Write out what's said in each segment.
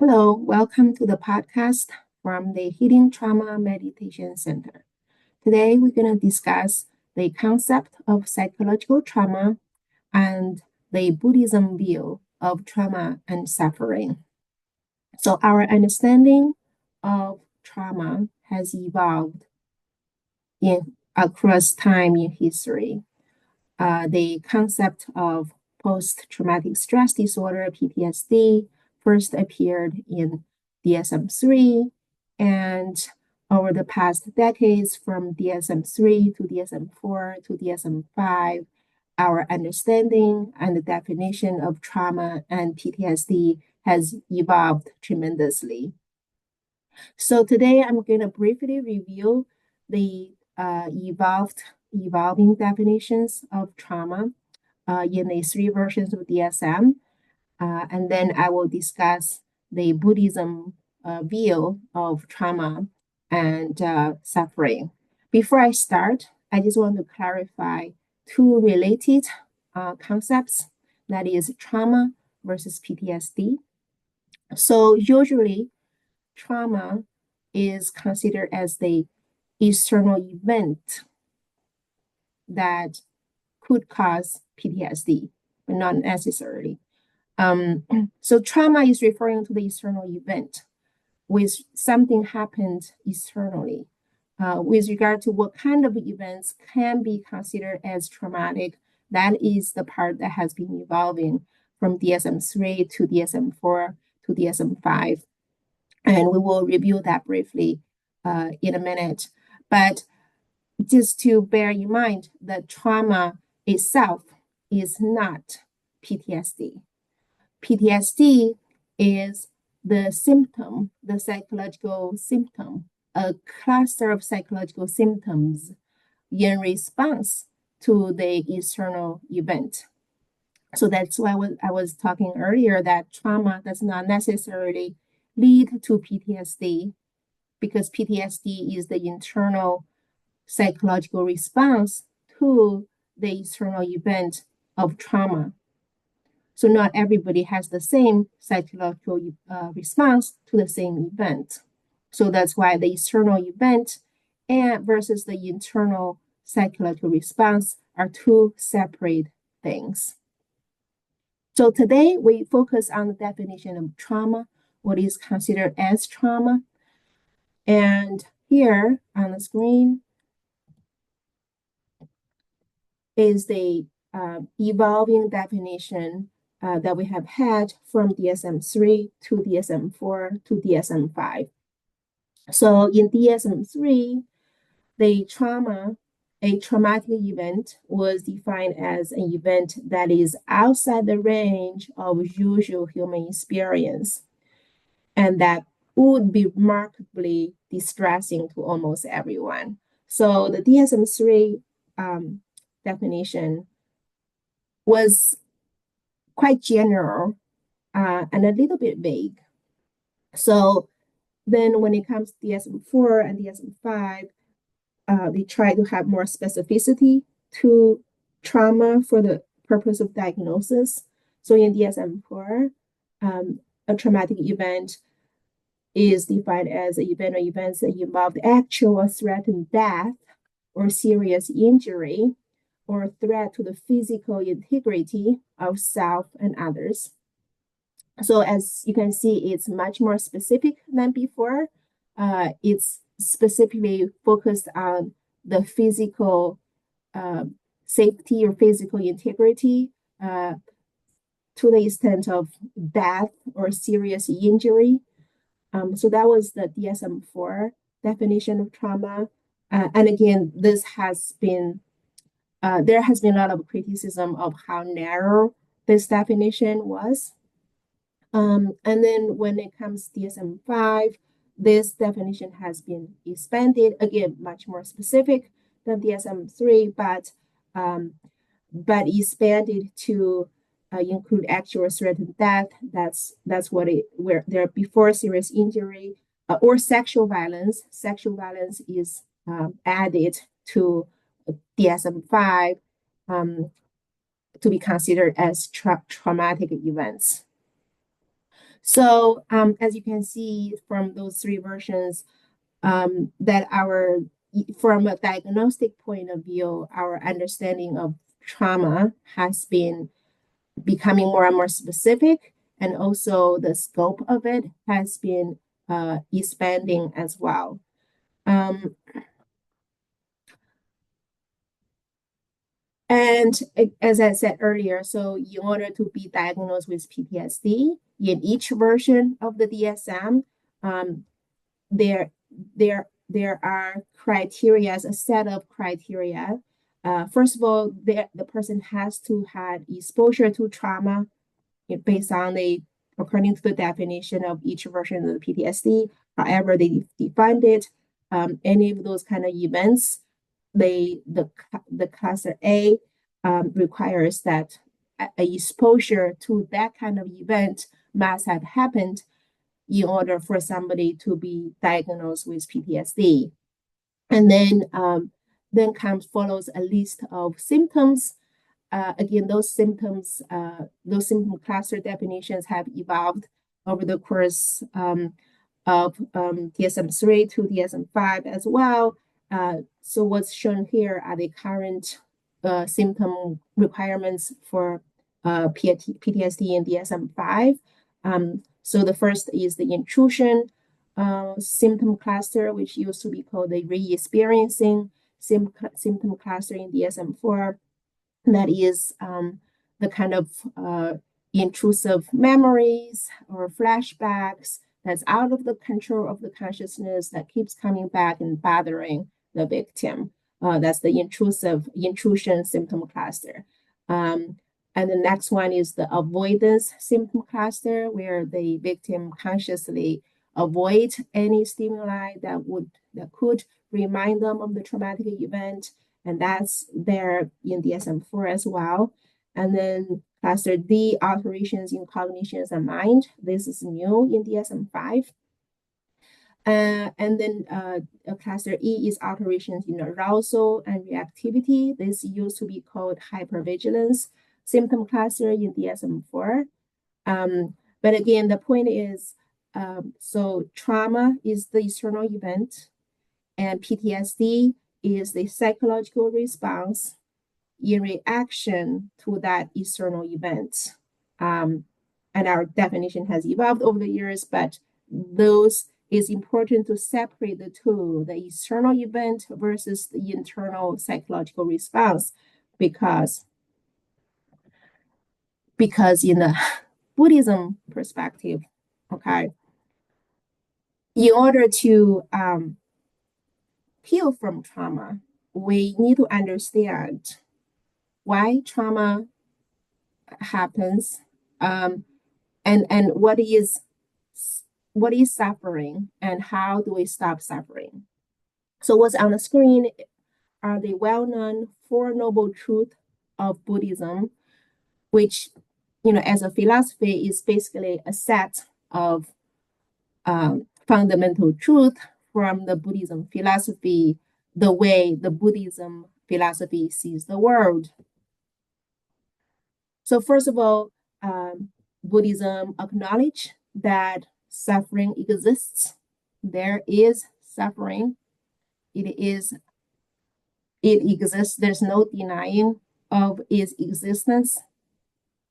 Hello, welcome to the podcast from the Healing Trauma Meditation Center. Today, we're going to discuss the concept of psychological trauma and the Buddhism view of trauma and suffering. So, our understanding of trauma has evolved across time in history. The concept of post-traumatic stress disorder, PTSD, first appeared in DSM-III, and over the past decades, from DSM-III to DSM-IV to DSM-5, our understanding and the definition of trauma and PTSD has evolved tremendously. So today I'm going to briefly review the evolving definitions of trauma in the three versions of DSM. And then I will discuss the Buddhism view of trauma and suffering. Before I start, I just want to clarify two related concepts, that is trauma versus PTSD. So usually trauma is considered as the external event that could cause PTSD, but not necessarily. So trauma is referring to the external event, with something happened externally. With regard to what kind of events can be considered as traumatic, that is the part that has been evolving from DSM-III to DSM-IV to DSM-5. And we will review that briefly in a minute. But just to bear in mind that trauma itself is not PTSD. PTSD is the symptom, the psychological symptom, a cluster of psychological symptoms in response to the external event. So that's why I was talking earlier that trauma does not necessarily lead to PTSD, because PTSD is the internal psychological response to the external event of trauma. So not everybody has the same psychological response to the same event. So that's why the external event and versus the internal psychological response are two separate things. So today we focus on the definition of trauma, what is considered as trauma. And here on the screen is the evolving definition that we have had from DSM-III to DSM-IV to DSM-5. So in DSM-III, a traumatic event was defined as an event that is outside the range of usual human experience and that would be remarkably distressing to almost everyone. So the DSM-III definition was quite general and a little bit vague. So then when it comes to DSM-IV and DSM-5, they try to have more specificity to trauma for the purpose of diagnosis. So in DSM-IV, a traumatic event is defined as an event or events that involve actual or threatened death or serious injury or threat to the physical integrity of self and others. So as you can see, it's much more specific than before. It's specifically focused on the physical safety or physical integrity to the extent of death or serious injury. So that was the DSM-IV definition of trauma. And again, this has been there has been a lot of criticism of how narrow this definition was. And then when it comes to DSM-5, this definition has been expanded, again, much more specific than DSM-III, but expanded to include actual threatened death. That's where there before serious injury or sexual violence. Sexual violence is added to DSM-5 to be considered as traumatic events. So as you can see from those three versions, that from a diagnostic point of view, our understanding of trauma has been becoming more and more specific, and also the scope of it has been expanding as well. And as I said earlier, so in order to be diagnosed with PTSD, in each version of the DSM, um, there there are criteria, a set of criteria. First of all, the person has to have exposure to trauma based on according to the definition of each version of the PTSD, however they defined it. Any of those kind of events, the cluster A requires that a exposure to that kind of event must have happened in order for somebody to be diagnosed with PTSD. And then follows a list of symptoms. Again, those symptom cluster definitions have evolved over the course of DSM-III to DSM-5 as well. So what's shown here are the current symptom requirements for PTSD and DSM-5. So the first is the intrusion symptom cluster, which used to be called the re-experiencing symptom cluster in DSM-IV. That is the kind of intrusive memories or flashbacks that's out of the control of the consciousness that keeps coming back and bothering the victim. That's the intrusion symptom cluster. And the next one is the avoidance symptom cluster, where the victim consciously avoid any stimuli that could remind them of the traumatic event, and that's there in DSM-IV as well. And then cluster D, alterations in cognitions and mind. This is new in DSM-5. And then cluster E is alterations in arousal and reactivity. This used to be called hypervigilance symptom cluster in DSM-IV. But again, the point is, so trauma is the external event, and PTSD is the psychological response in reaction to that external event. And our definition has evolved over the years, but those is important to separate the two, the external event versus the internal psychological response, because in the Buddhism perspective, okay, in order to heal from trauma, we need to understand why trauma happens, and what is suffering, and how do we stop suffering. So what's on the screen are the well-known Four Noble Truths of Buddhism, which, as a philosophy, is basically a set of fundamental truth from the Buddhism philosophy, the way the Buddhism philosophy sees the world. So first of all, Buddhism acknowledges that suffering exists. There is suffering. It exists. There's no denying of its existence.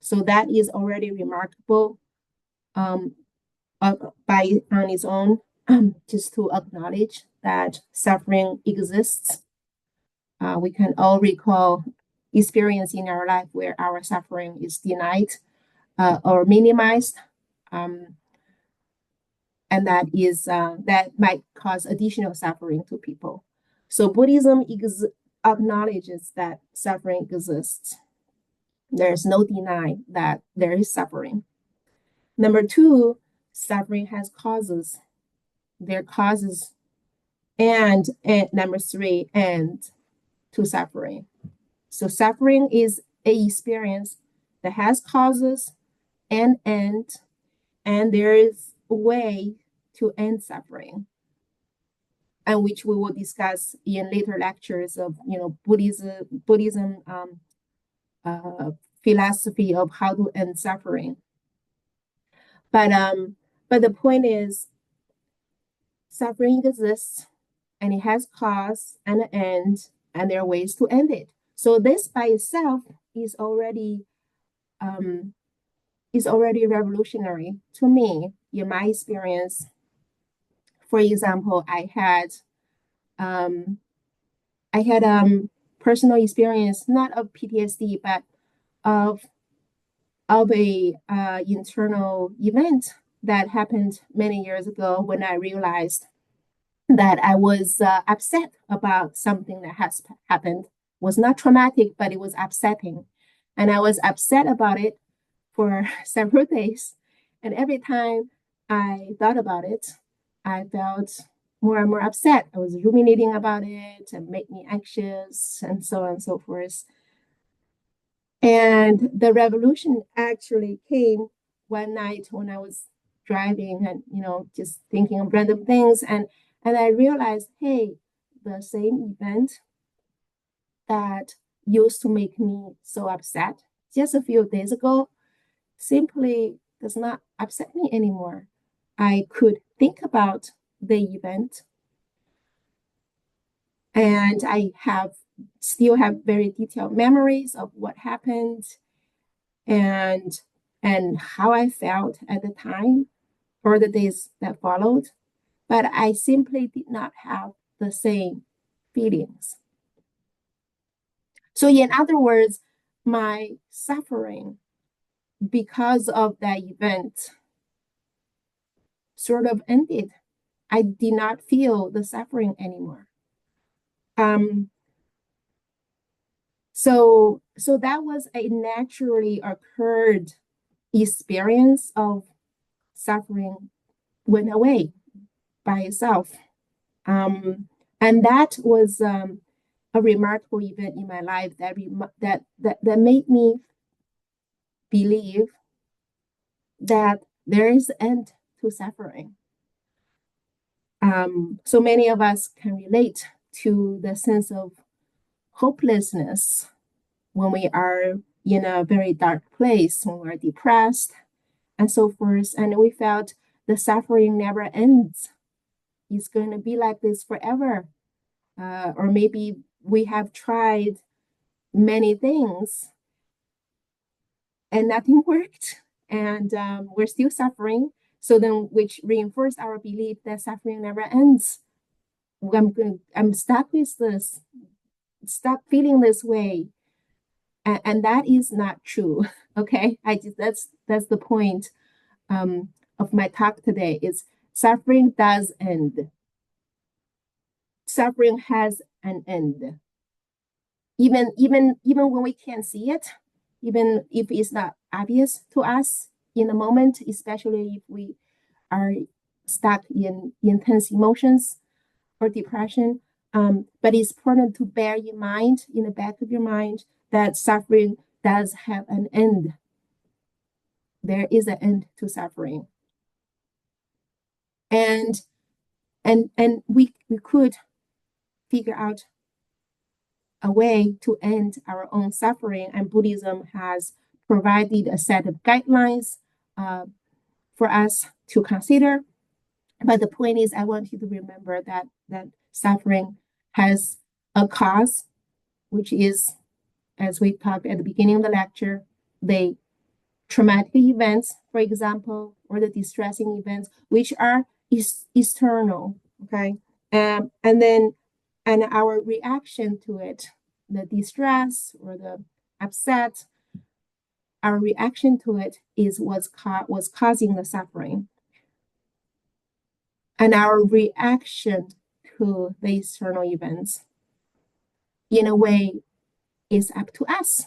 So that is already remarkable on its own, just to acknowledge that suffering exists. We can all recall experience in our life where our suffering is denied or minimized, and that might cause additional suffering to people. So Buddhism acknowledges that suffering exists. There's no denying that there is suffering. Number two, suffering has causes. There are causes, and number three, end to suffering. So suffering is an experience that has causes and end, and there is a way to end suffering, and which we will discuss in later lectures of Buddhism philosophy of how to end suffering. But the point is, suffering exists and it has cause and an end, and there are ways to end it. So this by itself um, is already revolutionary to me in my experience. For example, um, I had personal experience not of PTSD but of a internal event that happened many years ago when I realized that I was upset about something that has happened. It was not traumatic, but it was upsetting, and I was upset about it for several days. And every time I thought about it, I felt more and more upset. I was ruminating about it and made me anxious and so on and so forth. And the revolution actually came one night when I was driving and, just thinking of random things. And I realized, hey, the same event that used to make me so upset just a few days ago simply does not upset me anymore. I could think about the event and I still have very detailed memories of what happened and how I felt at the time or the days that followed, but I simply did not have the same feelings. So in other words, my suffering because of that event sort of ended. I did not feel the suffering anymore. So that was a naturally occurred experience of suffering went away by itself. And that was a remarkable event in my life that made me believe that there is an end to suffering. So many of us can relate to the sense of hopelessness when we are in a very dark place, when we're depressed, and so forth. And we felt the suffering never ends. It's going to be like this forever. Or maybe we have tried many things and nothing worked, and we're still suffering. So then, which reinforced our belief that suffering never ends. I'm stuck with this, stuck feeling this way, and that is not true. Okay, that's the point of my talk today. Is suffering does end. Suffering has an end. Even when we can't see it, even if it's not obvious to us in the moment, especially if we are stuck in intense emotions or depression. But it's important to bear in mind, in the back of your mind, that suffering does have an end. There is an end to suffering. And we could figure out a way to end our own suffering. And Buddhism has provided a set of guidelines for us to consider. But the point is, I want you to remember that suffering has a cause, which is, as we talked at the beginning of the lecture, the traumatic events, for example, or the distressing events, which are external, okay? And our reaction to it, the distress or the upset, our reaction to it is was causing the suffering. And our reaction to the external events, in a way, is up to us.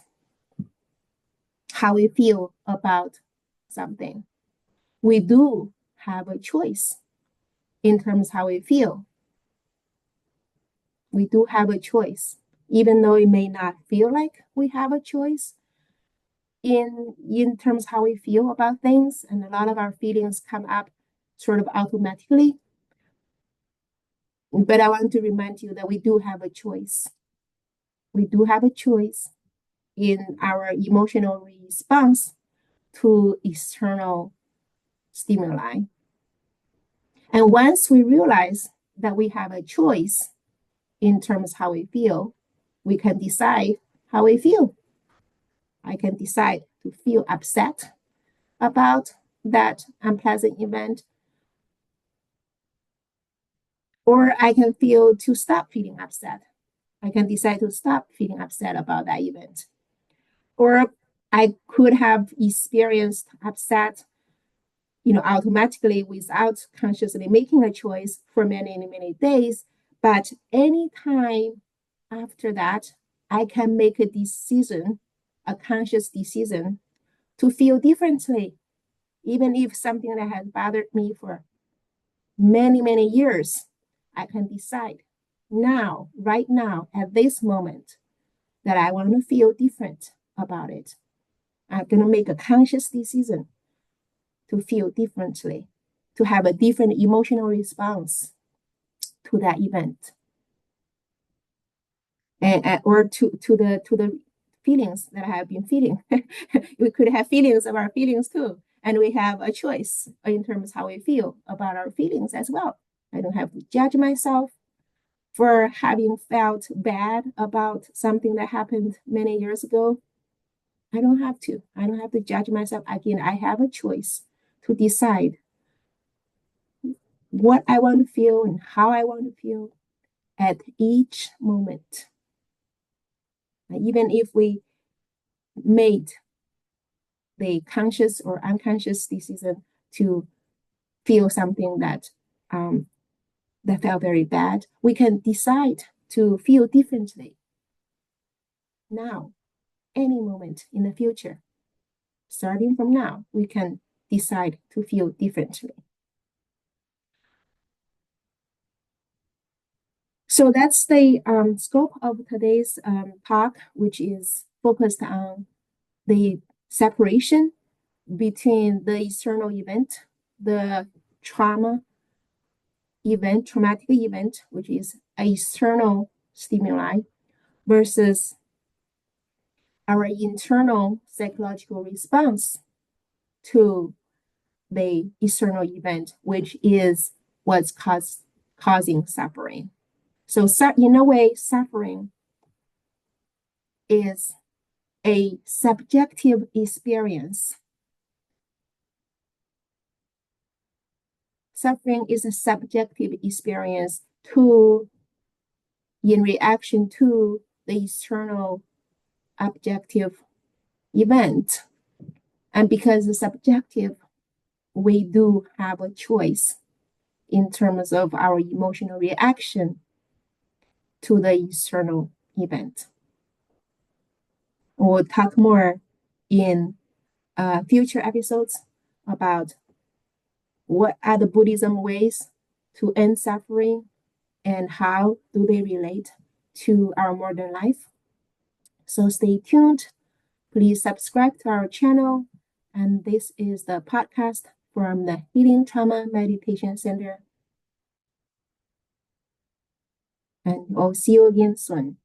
How we feel about something. We do have a choice in terms of how we feel. We do have a choice, even though it may not feel like we have a choice in terms of how we feel about things. And a lot of our feelings come up sort of automatically. But I want to remind you that we do have a choice. We do have a choice in our emotional response to external stimuli. And once we realize that we have a choice in terms of how we feel, we can decide how we feel. I can decide to feel upset about that unpleasant event, or I can feel to stop feeling upset. I can decide to stop feeling upset about that event. Or I could have experienced upset, automatically without consciously making a choice for many, many days. But anytime after that, I can make a decision, a conscious decision to feel differently, even if something that has bothered me for many, many years, I can decide now, right now, at this moment, that I want to feel different about it. I'm going to make a conscious decision to feel differently, to have a different emotional response to that event, or to the feelings that I have been feeling. We could have feelings of our feelings too, and we have a choice in terms of how we feel about our feelings as well. I don't have to judge myself for having felt bad about something that happened many years ago. I don't have to. I don't have to judge myself. Again, I have a choice to decide what I want to feel and how I want to feel at each moment. Even if we made the conscious or unconscious decision to feel something that felt very bad, we can decide to feel differently now, any moment in the future. Starting from now, we can decide to feel differently. So that's the scope of today's talk, which is focused on the separation between the external event, the traumatic event, which is an external stimuli, versus our internal psychological response to the external event, which is what's causing suffering. So in a way, suffering is a subjective experience. Suffering is a subjective experience in reaction to the external objective event. And because it's subjective, we do have a choice in terms of our emotional reaction to the external event. We'll talk more in future episodes about what are the Buddhism ways to end suffering and how do they relate to our modern life. So stay tuned. Please subscribe to our channel. And this is the podcast from the Healing Trauma Meditation Center. And we'll see you again soon.